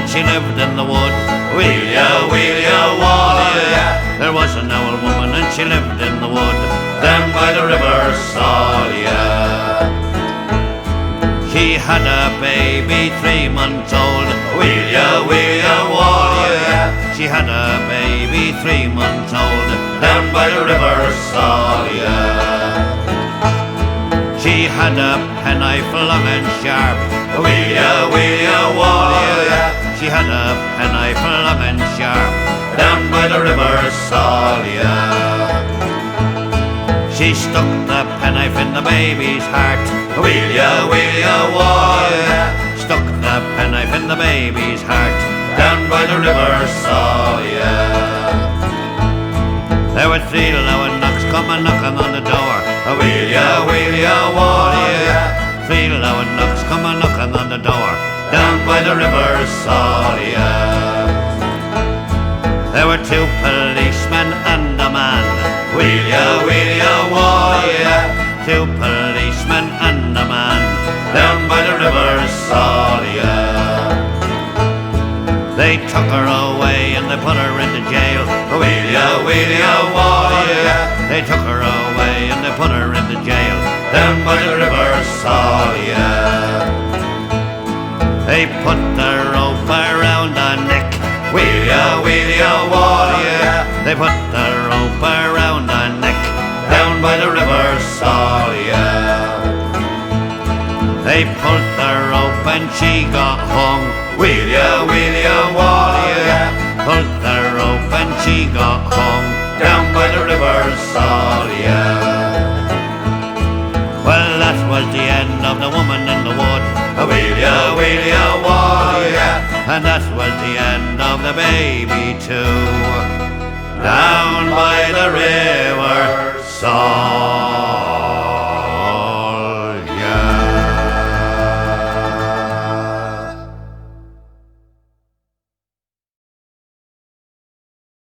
she lived in the wood. Wheelia, Whalia. There was an old woman and she lived in the wood, down by the river Salia. She had a baby 3 months old. Wheelia, Whalia. She had a baby 3 months old, down by the river Salia. She had a penknife long and sharp. Wheelia, Whalia. She had a penknife long and sharp, down by the river Salia. She stuck the penknife in the baby's heart. Wheelia, Whalia. Stuck the penknife in the baby's heart, down by the river Salia. There were 3 lower knocks coming knocking on the door. Wheelia, Whalia. 3 lower knocks coming knocking on the door, down by the river Salia. There were 2 policemen and a man. Wheelia, Whalia. 2 policemen and a man, down by the river Salia. They took her away and they put her into jail. Wheelia, Whalia. They took her away and they put her into jail, down by the river Salia. They put the rope around her neck. Wheelia, Whalia. They put the rope around her neck, down by the river Salia. They pulled the rope and she got hung. Wheelia, Whalia. Pulled the rope and she got hung, down by the river Salia. Well, that was the end of the woman in the wood. Wheelia, Whalia. And that was the end of the baby too, down by the river Salia.